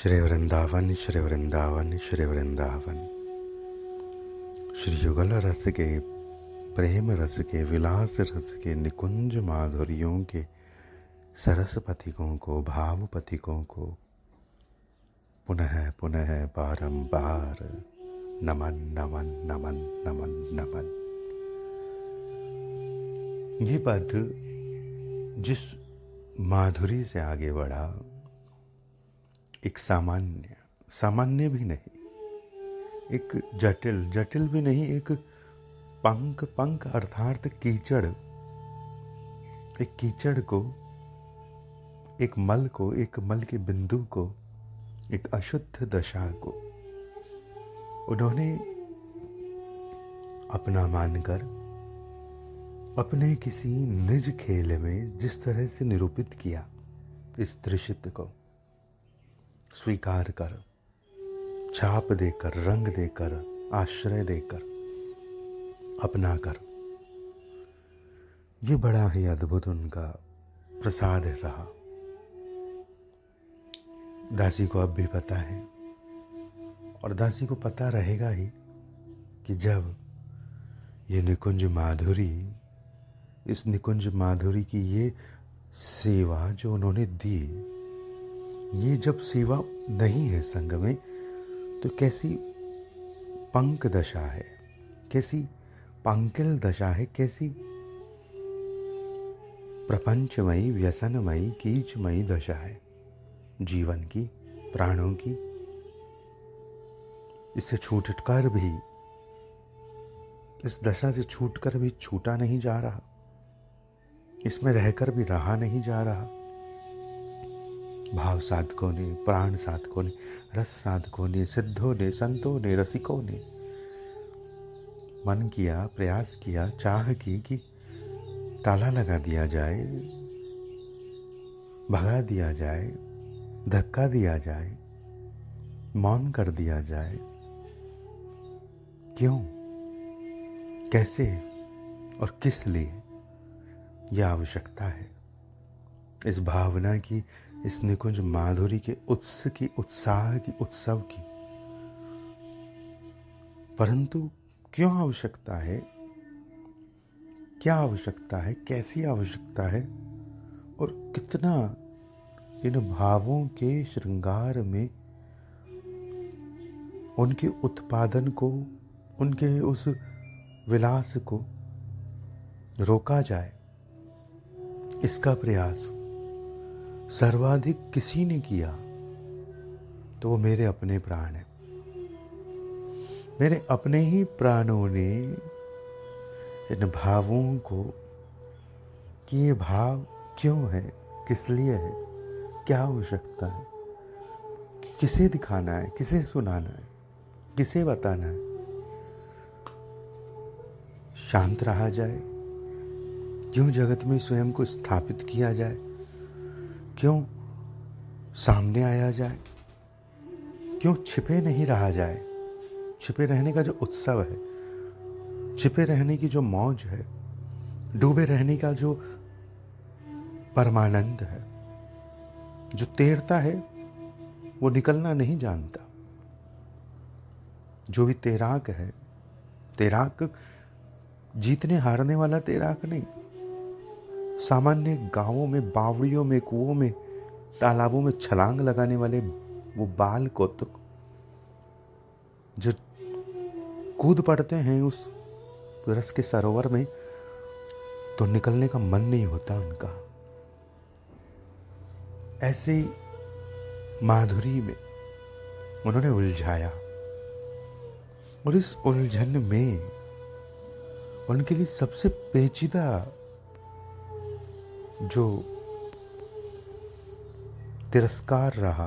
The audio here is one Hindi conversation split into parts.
श्री वृंदावन श्री वृंदावन श्री वृंदावन। श्री युगल रस के, प्रेम रस के, विलास रस के, निकुंज माधुर्यों के सरस पथिकों को, भाव पथिकों को पुनः पुनः बारंबार नमन नमन नमन नमन नमन। ये पद जिस माधुरी से आगे बढ़ा, एक सामान्य भी नहीं, एक जटिल भी नहीं, एक पंक अर्थात कीचड़, एक कीचड़ को, एक मल को, एक मल के बिंदु को, एक अशुद्ध दशा को उन्होंने अपना मानकर अपने किसी निज खेल में जिस तरह से निरूपित किया, इस दृश्य को स्वीकार कर, छाप देकर, रंग देकर, आश्रय देकर, अपना कर, ये बड़ा ही अद्भुत उनका प्रसाद रहा। दासी को अब भी पता है, और दासी को पता रहेगा ही, कि जब ये निकुंज माधुरी, इस निकुंज माधुरी की ये सेवा जो उन्होंने दी, ये जब सेवा नहीं है संग में, तो कैसी पंक दशा है, कैसी पंकिल दशा है, कैसी प्रपंचमयी, व्यसनमयी, कीचमयी दशा है जीवन की, प्राणों की। इससे छूटकर भी, इस दशा से छूटकर भी छूटा नहीं जा रहा, इसमें रहकर भी रहा नहीं जा रहा। भाव साधकों ने, प्राण साधकों ने, रस साधकों ने, सिद्धों ने, संतों ने, रसिकों ने मन किया, प्रयास किया, चाह की कि ताला लगा दिया जाए, भगा दिया जाए, धक्का दिया जाए, मौन कर दिया जाए। क्यों, कैसे और किस लिए यह आवश्यकता है? इस भावना की, इस निकुंज माधुरी के उत्स की, उत्साह की, उत्सव की। परंतु क्यों आवश्यकता है? क्या आवश्यकता है? कैसी आवश्यकता है? और कितना इन भावों के श्रृंगार में उनके उत्पादन को, उनके उस विलास को रोका जाए, इसका प्रयास सर्वाधिक किसी ने किया तो वो मेरे अपने प्राण हैं। मेरे अपने ही प्राणों ने इन भावों को, कि ये भाव क्यों है, किस लिए है, क्या आवश्यकता है, किसे दिखाना है, किसे सुनाना है, किसे बताना है, शांत रहा जाए, क्यों जगत में स्वयं को स्थापित किया जाए, क्यों सामने आया जाए, क्यों छिपे नहीं रहा जाए। छिपे रहने का जो उत्सव है, छिपे रहने की जो मौज है, डूबे रहने का जो परमानंद है, जो तैरता है वो निकलना नहीं जानता। जो भी तैराक है, तैराक जीतने हारने वाला तैराक नहीं, सामान्य गांवों में, बावड़ियों में, कुओं में, तालाबों में छलांग लगाने वाले वो बाल कौतुक जो कूद पड़ते हैं उस रस के सरोवर में, तो निकलने का मन नहीं होता उनका। ऐसी माधुरी में उन्होंने उलझाया, और इस उलझन में उनके लिए सबसे पेचीदा जो तिरस्कार रहा,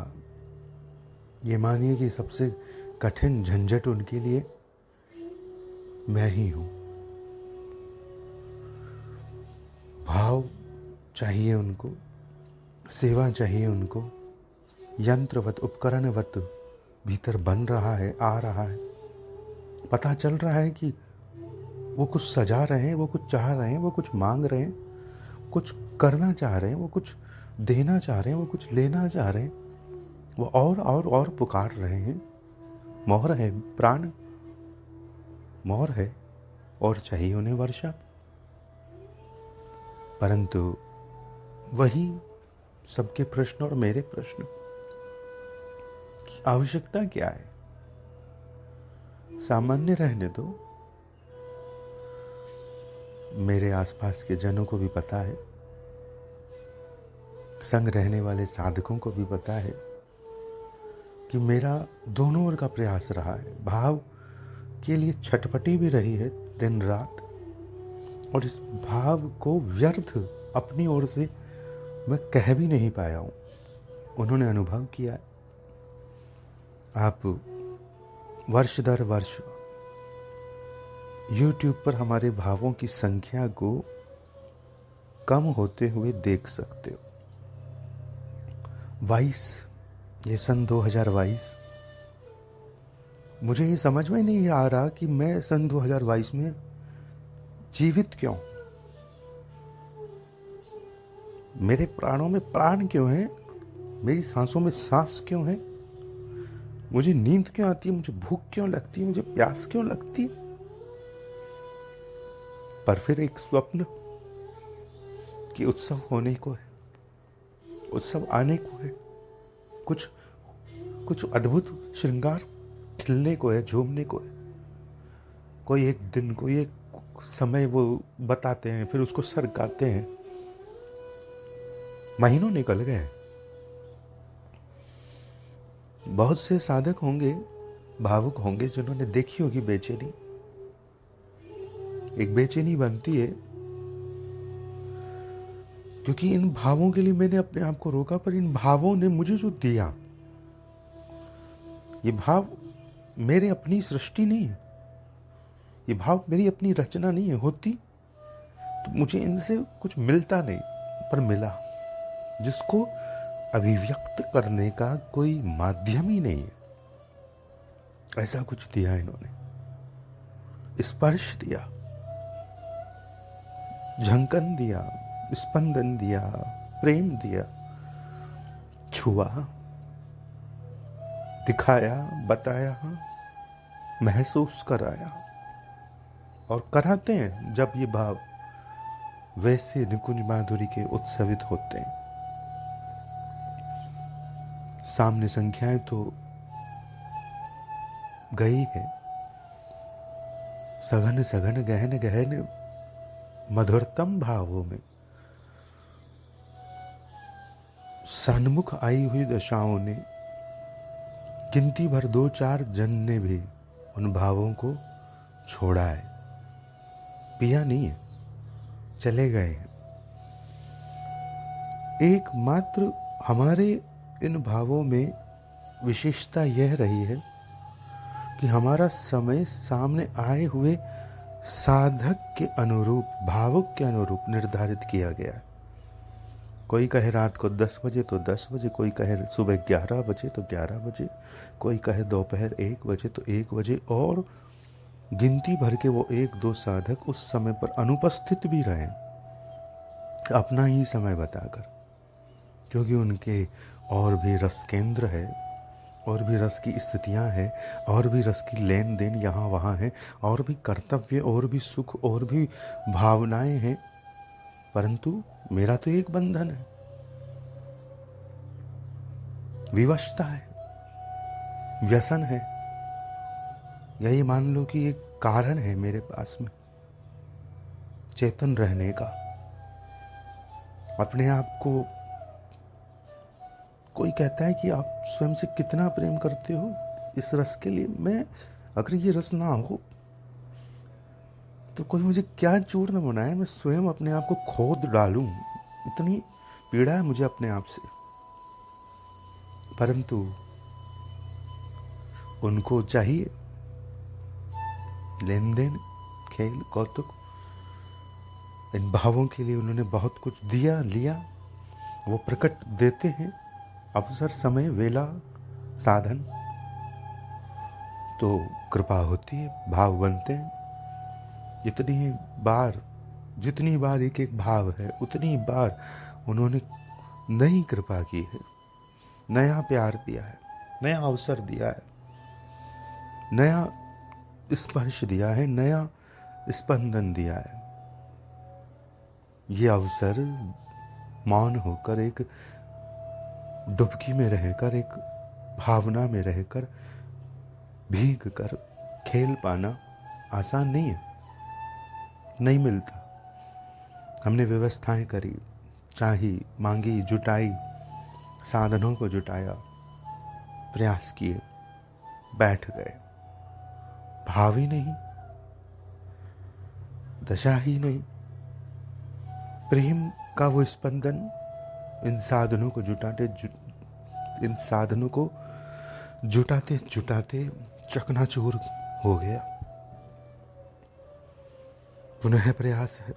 ये मानिए कि सबसे कठिन झंझट उनके लिए मैं ही हूं। भाव चाहिए उनको, सेवा चाहिए उनको, यंत्रवत, उपकरणवत भीतर बन रहा है, आ रहा है। पता चल रहा है कि वो कुछ सजा रहे हैं, वो कुछ चाह रहे हैं, वो कुछ मांग रहे हैं, कुछ करना चाह रहे हैं, वो कुछ देना चाह रहे हैं, वो कुछ लेना चाह रहे हैं, वो और पुकार रहे हैं। मोहर है, प्राण मोहर है और चाहिए उन्हें वर्षा। परंतु वही सबके प्रश्न और मेरे प्रश्न की आवश्यकता क्या है? सामान्य रहने दो। मेरे आसपास के जनों को भी पता है, संग रहने वाले साधकों को भी पता है कि मेरा दोनों ओर का प्रयास रहा है। भाव के लिए छटपटी भी रही है दिन रात, और इस भाव को व्यर्थ अपनी ओर से मैं कह भी नहीं पाया हूं। उन्होंने अनुभव किया है। आप वर्ष दर वर्ष YouTube पर हमारे भावों की संख्या को कम होते हुए देख सकते हो। 22, ये सन 2022, मुझे ये समझ में नहीं आ रहा कि मैं सन 2022 में जीवित क्यों, मेरे प्राणों में प्राण क्यों है, मेरी सांसों में सांस क्यों है, मुझे नींद क्यों आती है, मुझे भूख क्यों लगती है, मुझे प्यास क्यों लगती है। पर फिर एक स्वप्न कि उत्सव होने को है, उत्सव आने को है, कुछ अद्भुत श्रृंगार खिलने को है, झूमने को है। कोई एक दिन, कोई एक समय वो बताते हैं, फिर उसको सरकाते हैं। महीनों निकल गए। बहुत से साधक होंगे, भावुक होंगे, जिन्होंने देखी होगी बेचैनी। एक बेचैनी बनती है क्योंकि इन भावों के लिए मैंने अपने आप को रोका, पर इन भावों ने मुझे जो दिया, ये भाव मेरे अपनी सृष्टि नहीं है, ये भाव मेरी अपनी रचना नहीं है। होती तो मुझे इनसे कुछ मिलता नहीं, पर मिला, जिसको अभिव्यक्त करने का कोई माध्यम ही नहीं है। ऐसा कुछ दिया इन्होंने। स्पर्श दिया, झंकन दिया, स्पंदन दिया, प्रेम दिया, छुआ, दिखाया, बताया, महसूस कराया, और कराते हैं जब ये भाव वैसे निकुंज माधुरी के उत्सवित होते हैं। सामने संख्याएं तो गई है, सघन सघन गहन गहन मधुरतम भावों में सन्मुख आई हुई दशाओं ने, गिनती भर 2-4 जन ने भी उन भावों को छोड़ा है, पिया नहीं है, चले गए हैं। एकमात्र हमारे इन भावों में विशेषता यह रही है कि हमारा समय सामने आए हुए साधक के अनुरूप, भावुक के अनुरूप निर्धारित किया गया है। कोई कहे रात को 10 बजे तो 10 बजे, कोई कहे सुबह 11 बजे तो 11 बजे, कोई कहे दोपहर 1 बजे तो 1 बजे, और गिनती भर के वो 1-2 साधक उस समय पर अनुपस्थित भी रहे अपना ही समय बताकर, क्योंकि उनके और भी रस केंद्र है, और भी रस की स्थितियां हैं, और भी रस की लेन देन यहाँ वहाँ है, और भी कर्तव्य, और भी सुख, और भी भावनाएं हैं। परंतु मेरा तो एक बंधन है, विवशता है, व्यसन है, यही मान लो कि एक कारण है मेरे पास में चेतन रहने का। अपने आप को कोई कहता है कि आप स्वयं से कितना प्रेम करते हो इस रस के लिए। मैं, अगर ये रस ना हो तो कोई मुझे क्या चूर्ण बनाए, मैं स्वयं अपने आप को खोद डालूं, इतनी पीड़ा है मुझे अपने आप से। परंतु उनको चाहिए लेन देन, खेल, कौतुक। इन भावों के लिए उन्होंने बहुत कुछ दिया, लिया, वो प्रकट देते हैं। अवसर, समय, वेला, साधन, तो कृपा होती है, भाव बनते हैं। इतनी बार, जितनी बार एक एक भाव है, उतनी बार उन्होंने नई कृपा की है। नया प्यार दिया है, नया अवसर दिया है, नया स्पर्श दिया है, नया स्पंदन दिया है। ये अवसर मौन होकर, एक डुबकी में रहकर, एक भावना में रहकर, भीग कर खेल पाना आसान नहीं है, नहीं मिलता। हमने व्यवस्थाएं करी, चाही, मांगी, जुटाई, साधनों को जुटाया, प्रयास किए, बैठ गए। भाव ही नहीं, दशा ही नहीं, प्रेम का वो स्पंदन इन साधनों को जुटाते जुटाते चकनाचूर हो गया। पुनः प्रयास है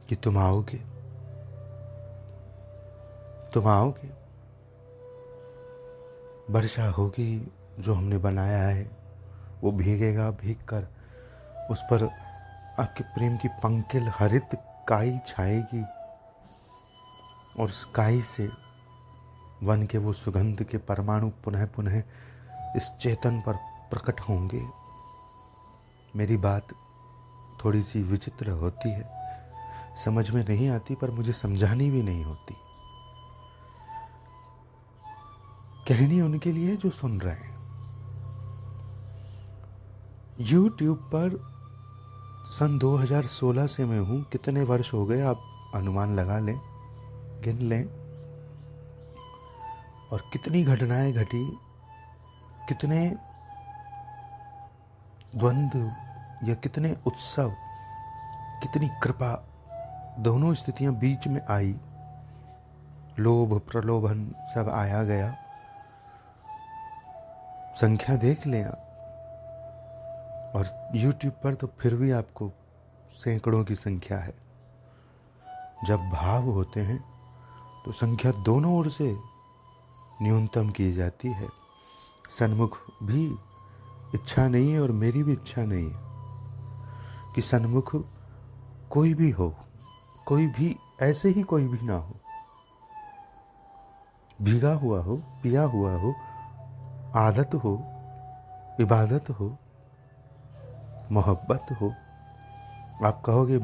कि तुम आओगे, तुम आओगे, वर्षा होगी, जो हमने बनाया है वो भीगेगा, भीग कर उस पर आपके प्रेम की पंकिल हरित काई छाएगी और उस काई से वन के वो सुगंध के परमाणु पुनः पुनः इस चेतन पर प्रकट होंगे। मेरी बात थोड़ी सी विचित्र होती है, समझ में नहीं आती, पर मुझे समझानी भी नहीं होती। कहनी उनके लिए जो सुन रहे हैं। YouTube पर सन 2016 से मैं हूं, कितने वर्ष हो गए आप अनुमान लगा लें, गिन लें, और कितनी घटनाएं घटी, कितने द्वंद्व या कितने उत्सव, कितनी कृपा, दोनों स्थितियां बीच में आई, लोभ प्रलोभन सब आया गया। संख्या देख लें आप, और YouTube पर तो फिर भी आपको सैकड़ों की संख्या है। जब भाव होते हैं तो संख्या दोनों ओर से न्यूनतम की जाती है। सन्मुख भी इच्छा नहीं है और मेरी भी इच्छा नहीं है कि सन्मुख कोई भी हो, कोई भी ऐसे ही कोई भी ना हो, भीगा हुआ हो, पिया हुआ हो, आदत हो, इबादत हो, मोहब्बत हो। आप कहोगे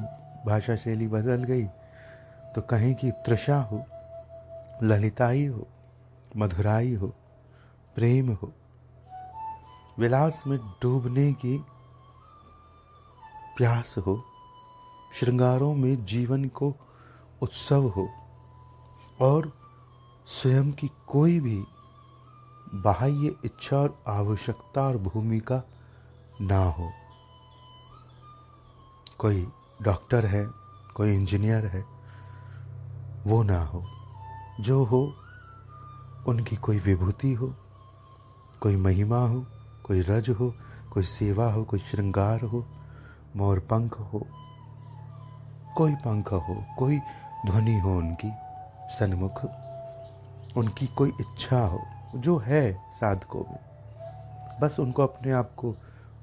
भाषा शैली बदल गई, तो कहें कि तृषा हो, ललिताई हो, मधुराई हो, प्रेम हो, विलास में डूबने की प्यास हो, श्रृंगारों में जीवन को उत्सव हो, और स्वयं की कोई भी बाह्य इच्छा और आवश्यकता और भूमिका ना हो। कोई डॉक्टर है, कोई इंजीनियर है, वो ना हो। जो हो उनकी कोई विभूति हो, कोई महिमा हो, कोई रज हो, कोई सेवा हो, कोई श्रृंगार हो, मोर पंख हो, कोई पंख हो, कोई ध्वनि हो उनकी सन्मुख, उनकी कोई इच्छा हो, जो है साधकों में। बस उनको अपने आप को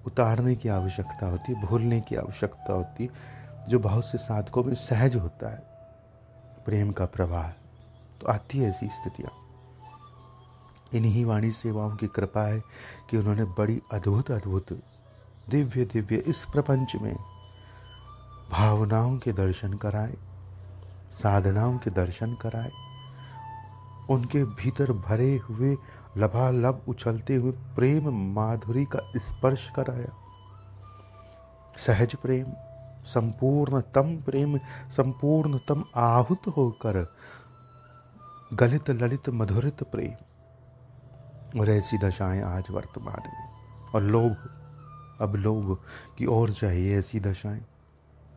उतारने की आवश्यकता होती है, भूलने की आवश्यकता होती है, जो बहुत से साधकों में सहज होता है, प्रेम का प्रवाह। तो आती है ऐसी स्थितियाँ। इन्हीं वाणी सेवाओं की कृपा है कि उन्होंने बड़ी अद्भुत अद्भुत दिव्य दिव्य इस प्रपंच में भावनाओं के दर्शन कराए, साधनाओं के दर्शन कराए, उनके भीतर भरे हुए लबालब उछलते हुए प्रेम माधुरी का स्पर्श कराया। सहज प्रेम, संपूर्णतम प्रेम, संपूर्णतम आहुत होकर गलित ललित मधुरित प्रेम। और ऐसी दशाएं आज वर्तमान में। और लोभ, अब लोभ की ओर चाहिए ऐसी दशाएं।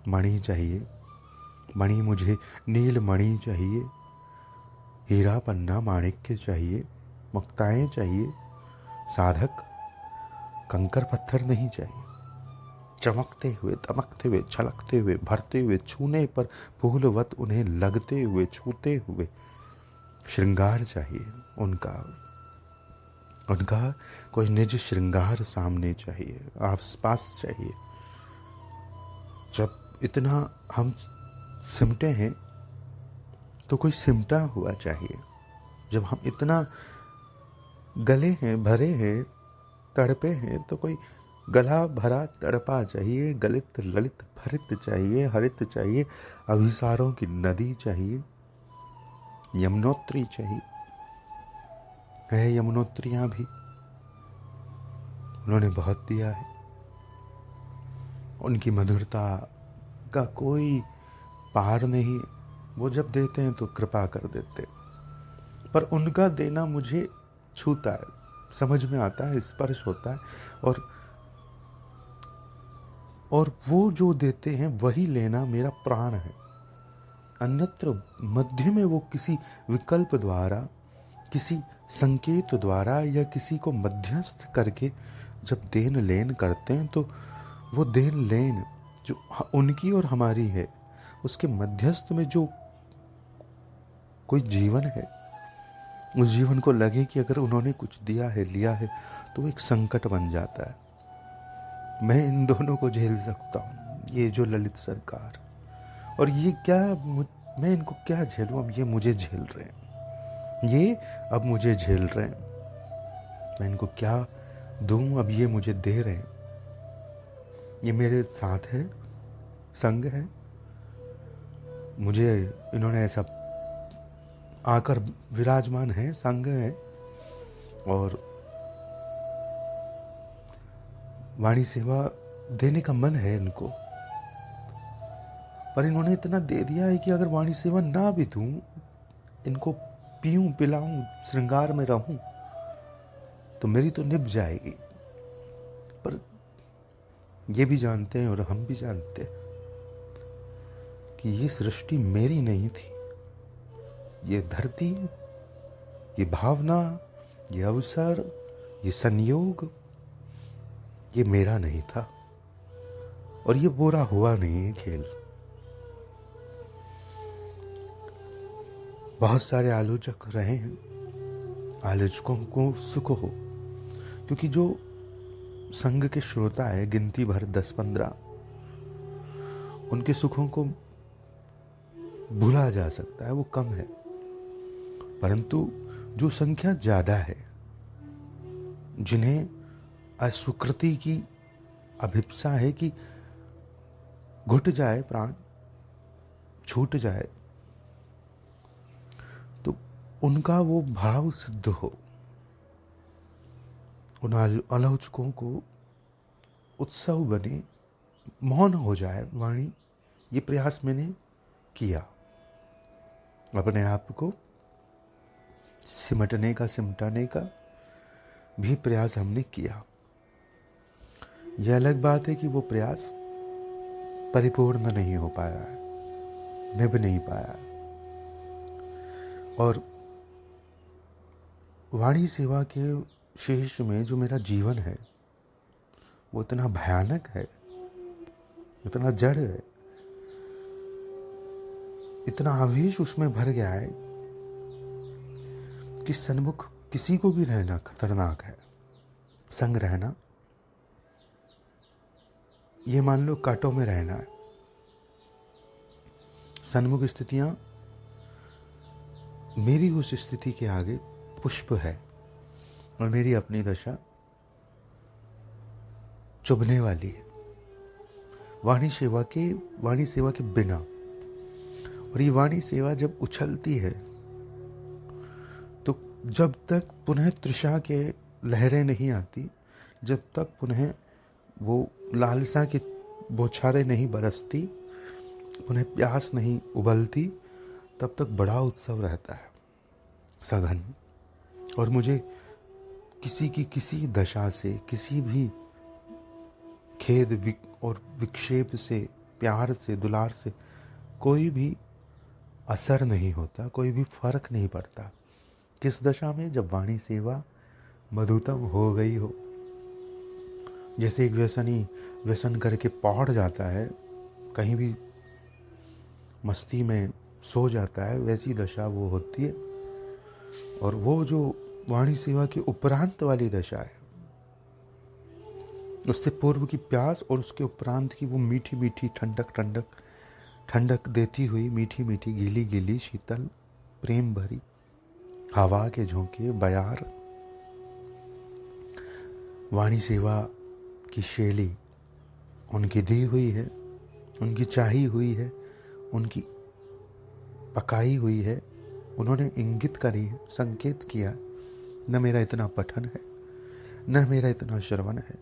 मणि चाहिए, मणि मुझे नील मणि चाहिए, हीरा पन्ना माणिक्य चाहिए, मुक्ताएं चाहिए। साधक कंकर पत्थर नहीं चाहिए। चमकते हुए, दमकते हुए, छलकते हुए, भरते हुए, छूने पर फूलवत उन्हें लगते हुए, छूते हुए श्रृंगार चाहिए। उनका कोई निज श्रृंगार सामने चाहिए, आसपास चाहिए। जब इतना हम सिमटे हैं तो कोई सिमटा हुआ चाहिए। जब हम इतना गले हैं, भरे हैं, तड़पे हैं, तो कोई गला भरा तड़पा चाहिए, गलित ललित भरित चाहिए, हरित चाहिए, अभिसारों की नदी चाहिए, यमुनोत्री चाहिए। है यमुनोत्रियां भी, उन्होंने बहुत दिया है। उनकी मधुरता का कोई पार नहीं। वो जब देते हैं तो कृपा कर देते, पर उनका देना मुझे छूता है, समझ में आता है, स्पर्श होता है। और वो जो देते हैं वही लेना मेरा प्राण है। अन्यत्र मध्य में वो किसी विकल्प द्वारा, किसी संकेत द्वारा या किसी को मध्यस्थ करके जब देन लेन करते हैं, तो वो देन लेन जो उनकी और हमारी है, उसके मध्यस्थ में जो कोई जीवन है, उस जीवन को लगे कि अगर उन्होंने कुछ दिया है, लिया है, तो एक संकट बन जाता है। मैं इन दोनों को झेल सकता हूँ, ये जो ललित सरकार और ये क्या, मैं इनको क्या झेलूँ? अब ये मुझे झेल रहे हैं, ये अब मुझे झेल रहे हैं। मैं इनको क्या दूँ? अब ये मुझे दे रहे हैं। ये मेरे साथ है, संग है। मुझे इन्होंने ऐसा आकर विराजमान है, संग है। और वाणी सेवा देने का मन है इनको, पर इन्होंने इतना दे दिया है कि अगर वाणी सेवा ना भी दूं, इनको पीऊं पिलाऊं, श्रृंगार में रहूं, तो मेरी तो निभ जाएगी। पर ये भी जानते हैं और हम भी जानते हैं कि ये सृष्टि मेरी नहीं थी। ये धरती, ये भावना, ये अवसर, ये संयोग, ये मेरा नहीं था। और ये बुरा हुआ नहीं है खेल। बहुत सारे आलोचक रहे हैं, आलोचकों को सुख हो, क्योंकि जो संघ के श्रोता है, गिनती भर 10-15, उनके सुखों को भूला जा सकता है, वो कम है। परंतु जो संख्या ज्यादा है, जिन्हें अस्वीकृति की अभिप्सा है कि घुट जाए प्राण, छूट जाए, तो उनका वो भाव सिद्ध हो, उन आलोचकों को उत्सव बने, मौन हो जाए वाणी। ये प्रयास मैंने किया, अपने आप को सिमटने का, सिमटाने का भी प्रयास हमने किया। यह अलग बात है कि वो प्रयास परिपूर्ण नहीं हो पाया है, निभ नहीं पाया। और वाणी सेवा के शेष में जो मेरा जीवन है, वो इतना भयानक है, इतना जड़ है, इतना आवेश उसमें भर गया है कि सन्मुख किसी को भी रहना खतरनाक है। संग रहना, ये मान लो कांटों में रहना है। सन्मुख स्थितियां मेरी उस स्थिति के आगे पुष्प है, और मेरी अपनी दशा चुभने वाली है वाणी सेवा के बिना। और ये वाणी सेवा जब उछलती है, तो जब तक पुनः तृषा के लहरें नहीं आती, जब तक पुनः वो लालसा की बौछारें नहीं बरसती, पुनः प्यास नहीं उबलती, तब तक बड़ा उत्सव रहता है, सघन। और मुझे किसी की किसी दशा से, किसी भी खेद और विक्षेप से, प्यार से, दुलार से कोई भी असर नहीं होता, कोई भी फर्क नहीं पड़ता। किस दशा में? जब वाणी सेवा मधुतम हो गई हो। जैसे एक व्यसनी व्यसन करके पौड़ जाता है, कहीं भी मस्ती में सो जाता है, वैसी दशा वो होती है। और वो जो वाणी सेवा की उपरांत वाली दशा है, उससे पूर्व की प्यास और उसके उपरांत की वो मीठी मीठी ठंडक देती हुई, मीठी मीठी, गीली गीली, शीतल, प्रेम भरी हवा के झोंके, बयार, वाणी सेवा की शैली उनकी दी हुई है, उनकी चाही हुई है, उनकी पकाई हुई है। उन्होंने इंगित करी है, संकेत किया, न मेरा इतना पठन है, न मेरा इतना श्रवण है,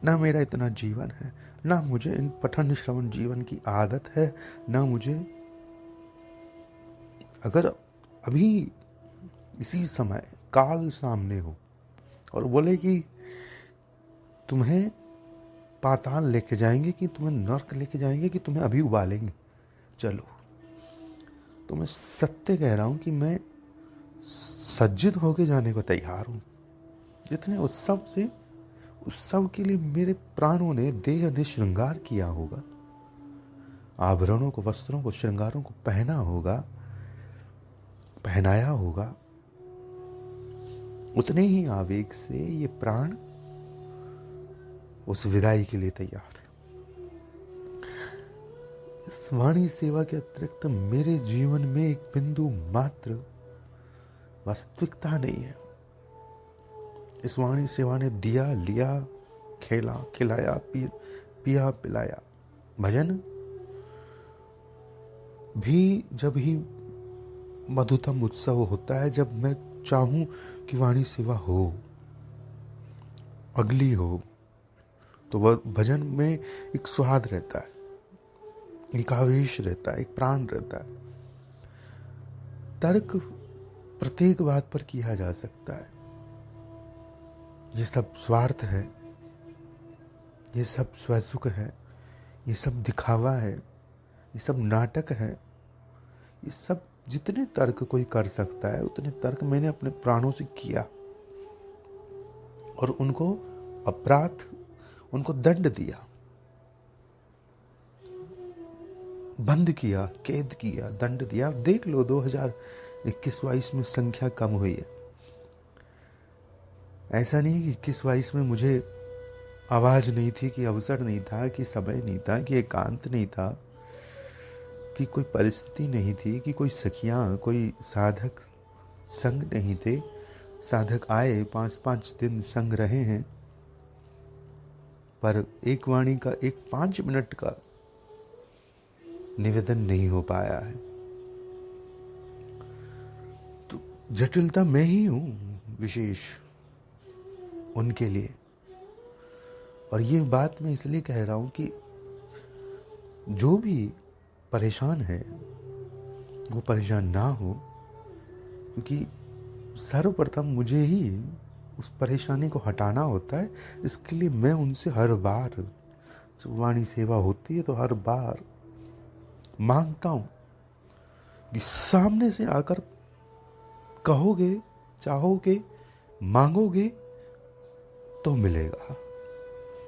न मेरा इतना जीवन है, न मुझे इन पठन श्रवण जीवन की आदत है, न मुझे, अगर अभी इसी समय काल सामने हो और बोले कि तुम्हें पाताल लेके जाएंगे, कि तुम्हें नर्क लेके जाएंगे, कि तुम्हें अभी उबालेंगे, चलो, तो मैं सत्य कह रहा हूं कि मैं सज्जित होके जाने को तैयार हूं। जितने उत्सव के लिए मेरे प्राणों ने, देह ने श्रृंगार किया होगा, आभरणों को, वस्त्रों को, श्रृंगारों को पहना होगा, पहनाया होगा, उतने ही आवेग से ये प्राण उस विदाई के लिए तैयार है। इस वाणी सेवा के अतिरिक्त मेरे जीवन में एक बिंदु मात्र वास्तविकता नहीं है। इस वाणी सेवा ने दिया, लिया, खेला, खिलाया, पिया, पिलाया। भजन भी जब ही मधुतम उत्सव होता है, जब मैं चाहूं कि वाणी सेवा हो, अगली हो, तो वह भजन में एक स्वाद रहता है, एक आवेश रहता है, एक प्राण रहता है। तर्क प्रत्येक बात पर किया जा सकता है। ये सब स्वार्थ है, ये सब स्वसुख है, ये सब दिखावा है, ये सब नाटक है। ये सब जितने तर्क कोई कर सकता है, उतने तर्क मैंने अपने प्राणों से किया और उनको अपराध, उनको दंड दिया, बंद किया, कैद किया, दंड दिया। देख लो 2021-22 में संख्या कम हुई है। ऐसा नहीं कि 21-22 में मुझे आवाज नहीं थी, कि अवसर नहीं था, कि समय नहीं था, कि एकांत नहीं था, कि कोई परिस्थिति नहीं थी, कि कोई सखियां, कोई साधक संग नहीं थे। साधक आए, 5-5 दिन संग रहे हैं, पर एक वाणी का, एक 5 मिनट का निवेदन नहीं हो पाया है। तो जटिलता मैं ही हूं विशेष उनके लिए। और ये बात मैं इसलिए कह रहा हूं कि जो भी परेशान है वो परेशान ना हो, क्योंकि सर्वप्रथम मुझे ही उस परेशानी को हटाना होता है। इसके लिए मैं उनसे हर बार, जब वाणी सेवा होती है तो हर बार मांगता हूं कि सामने से आकर कहोगे, चाहोगे, मांगोगे तो मिलेगा।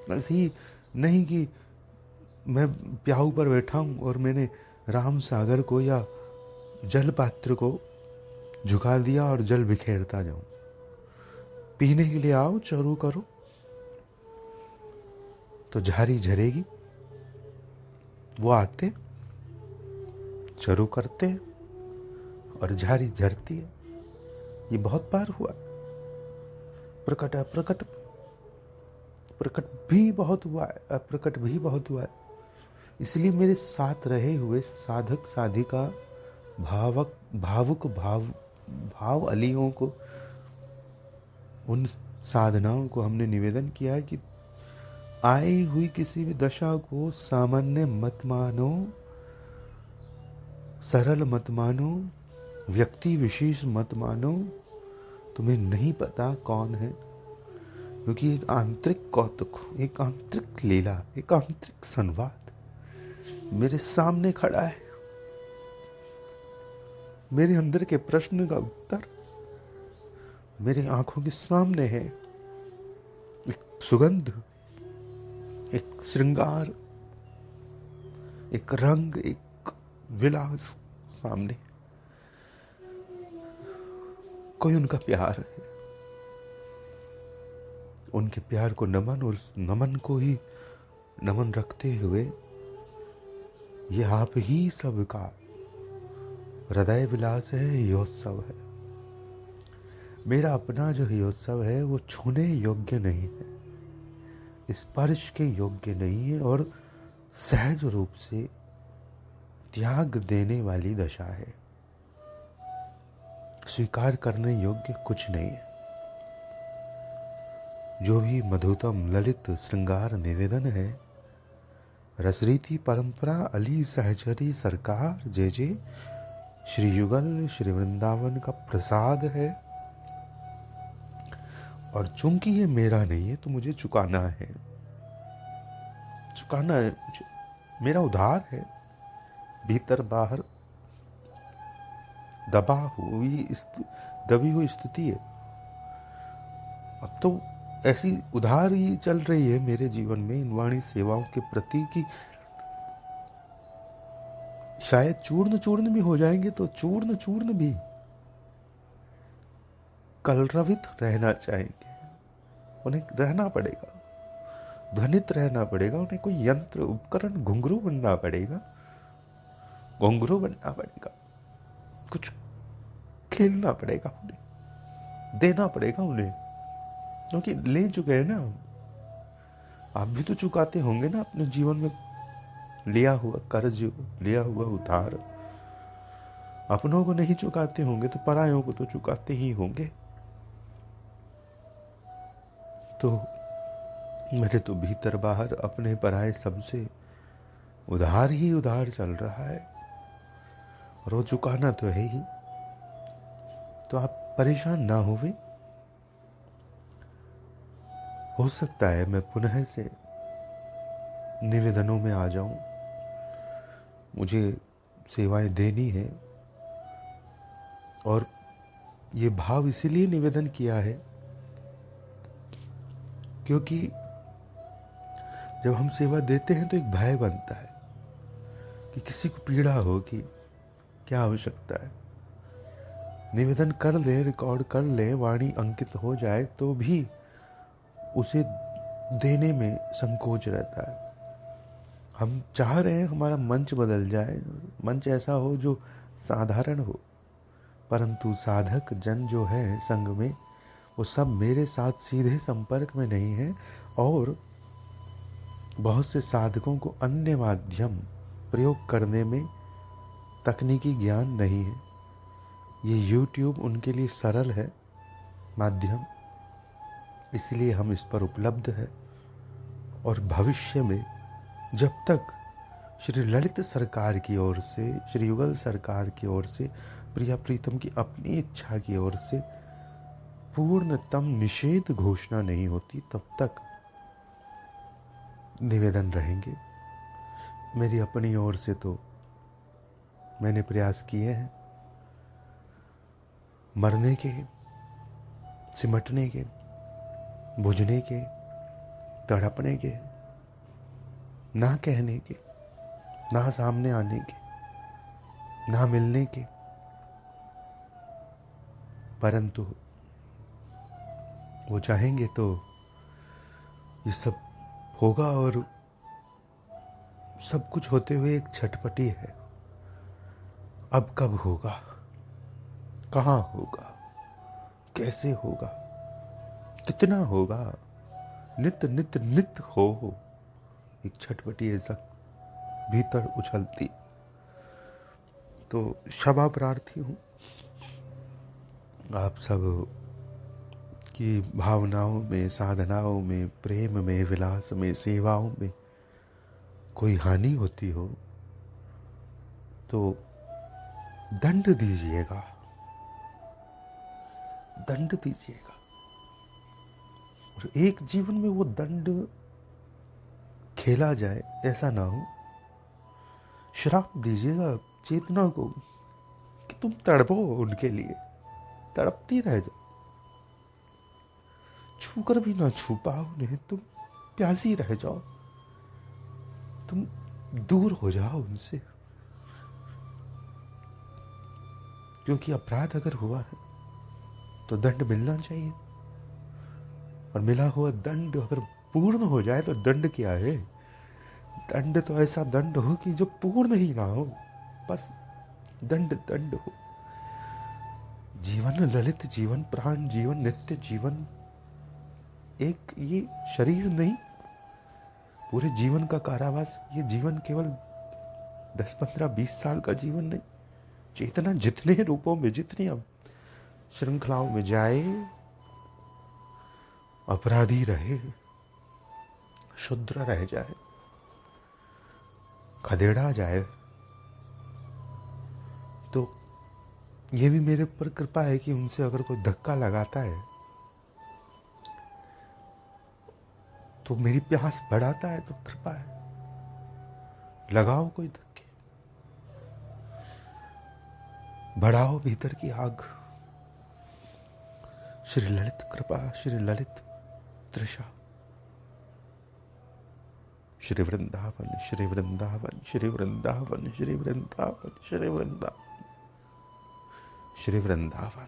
ऐसे ही नहीं कि मैं प्याऊ पर बैठा हूं और मैंने राम सागर को या जल पात्र को झुका दिया और जल बिखेरता जाऊं। पीने के लिए आओ, चरू करो, तो झारी झरेगी। वो आते, चरू करते हैं और झारी झरती है। ये बहुत बार हुआ। प्रकट अप्रकट, प्रकट भी बहुत हुआ है, अप्रकट भी बहुत हुआ है। इसलिए मेरे साथ रहे हुए साधक साधिका, भावुक भाव अलियों को, उन साधनाओं को हमने निवेदन किया है कि आई हुई किसी भी दशा को सामान्य मत मानो, सरल मत मानो, व्यक्ति विशेष मत मानो। तुम्हें नहीं पता कौन है, क्योंकि एक आंतरिक कौतुक, एक आंतरिक लीला, एक आंतरिक संवाद मेरे सामने खड़ा है। मेरे अंदर के प्रश्न का उत्तर मेरे आंखों के सामने है। एक सुगंध, एक श्रृंगार, एक रंग, एक विलास सामने। कोई उनका प्यार है, उनके प्यार को नमन, और नमन को ही नमन रखते हुए ये आप ही सबका हृदय विलास है, योत्सव है। मेरा अपना जो हियोत्सव है वो छूने योग्य नहीं है, स्पर्श के योग्य नहीं है और सहज रूप से त्याग देने वाली दशा है। स्वीकार करने योग्य कुछ नहीं है। जो भी मधुतम ललित श्रृंगार निवेदन है, रसरीति परंपरा अली सहचरी सरकार जय जय, श्री युगल श्री वृंदावन का प्रसाद है। और चूंकि ये मेरा नहीं है तो मुझे चुकाना है, चुकाना है मुझे। मेरा उधार है, भीतर बाहर दबी हुई स्थिति है। अब तो ऐसी उधार ही चल रही है मेरे जीवन में इन वाणी सेवाओं के प्रति कि शायद चूर्ण चूर्ण भी हो जाएंगे तो चूर्ण चूर्ण भी कलरवित रहना चाहेंगे। उन्हें रहना पड़ेगा, ध्वनित रहना पड़ेगा। उन्हें कोई यंत्र उपकरण घुंघरू बनना पड़ेगा, घुंघरू बनना पड़ेगा, कुछ खेलना पड़ेगा, उन्हें देना पड़ेगा उन्हें, क्योंकि ले चुके हैं ना। आप भी तो चुकाते होंगे ना अपने जीवन में लिया हुआ कर्ज, लिया हुआ उधार। अपनों को नहीं चुकाते होंगे तो परायों को तो चुकाते ही होंगे। तो मेरे तो भीतर बाहर अपने पराए सबसे उधार ही उधार चल रहा है और वो चुकाना तो है ही। तो आप परेशान ना होवे। हो सकता है मैं पुनः से निवेदनों में आ जाऊं। मुझे सेवाएं देनी है और ये भाव इसीलिए निवेदन किया है क्योंकि जब हम सेवा देते हैं तो एक भय बनता है कि किसी को पीड़ा हो कि क्या आवश्यकता है। निवेदन कर ले, रिकॉर्ड कर ले, वाणी अंकित हो जाए तो भी उसे देने में संकोच रहता है। हम चाह रहे हैं हमारा मंच बदल जाए, मंच ऐसा हो जो साधारण हो, परंतु साधक जन जो है संग में वो सब मेरे साथ सीधे संपर्क में नहीं है और बहुत से साधकों को अन्य माध्यम प्रयोग करने में तकनीकी ज्ञान नहीं है। ये YouTube उनके लिए सरल है माध्यम, इसलिए हम इस पर उपलब्ध है। और भविष्य में जब तक श्री ललित सरकार की ओर से, श्री युगल सरकार की ओर से, प्रिया प्रीतम की अपनी इच्छा की ओर से पूर्णतम निषेध घोषणा नहीं होती तब तक निवेदन रहेंगे। मेरी अपनी ओर से तो मैंने प्रयास किए हैं मरने के, सिमटने के, बुझने के, तड़पने के, ना कहने के, ना सामने आने के, ना मिलने के, परंतु वो चाहेंगे तो ये सब होगा। और सब कुछ होते हुए एक छटपटी है, अब कब होगा, कहाँ होगा, कैसे होगा, कितना होगा, नित नित नित हो। एक छटपटी ऐसा भीतर उछलती। तो क्षमा प्रार्थी हूँ आप सब की भावनाओं में, साधनाओं में, प्रेम में, विलास में, सेवाओं में कोई हानि होती हो तो दंड दीजिएगा, दंड दीजिएगा। और एक जीवन में वो दंड खेला जाए ऐसा ना हो। श्राप दीजिएगा चेतना को कि तुम तड़पो उनके लिए, तड़पती रह जाओ, छूकर भी ना छू पाओ उन्हें, तुम प्यासी रह जाओ, तुम दूर हो जाओ उनसे। क्योंकि अपराध अगर हुआ है तो दंड मिलना चाहिए, और मिला हुआ दंड अगर पूर्ण हो जाए तो दंड क्या है। दंड तो ऐसा दंड हो कि जो पूर्ण ही ना हो, बस दंड दंड हो। जीवन ललित, जीवन प्राण, जीवन नित्य, जीवन एक ये शरीर नहीं, पूरे जीवन का कारावास। ये जीवन केवल 10, 15, 20 साल का जीवन नहीं, चेतना जितने रूपों में, जितनी अब श्रृंखलाओं में जाए, अपराधी रहे, शुद्र रह जाए, खदेड़ा जाए, तो ये भी मेरे ऊपर कृपा है कि उनसे अगर कोई धक्का लगाता है तो मेरी प्यास बढ़ाता है, तो कृपा है। लगाओ कोई धक्के, बढ़ाओ भीतर की आग। श्री ललित कृपा, श्री ललित तृषा। श्री वृंदावन, श्री वृंदावन, श्री वृंदावन, श्री वृंदावन, श्री वृंदावन, श्री वृंदावन।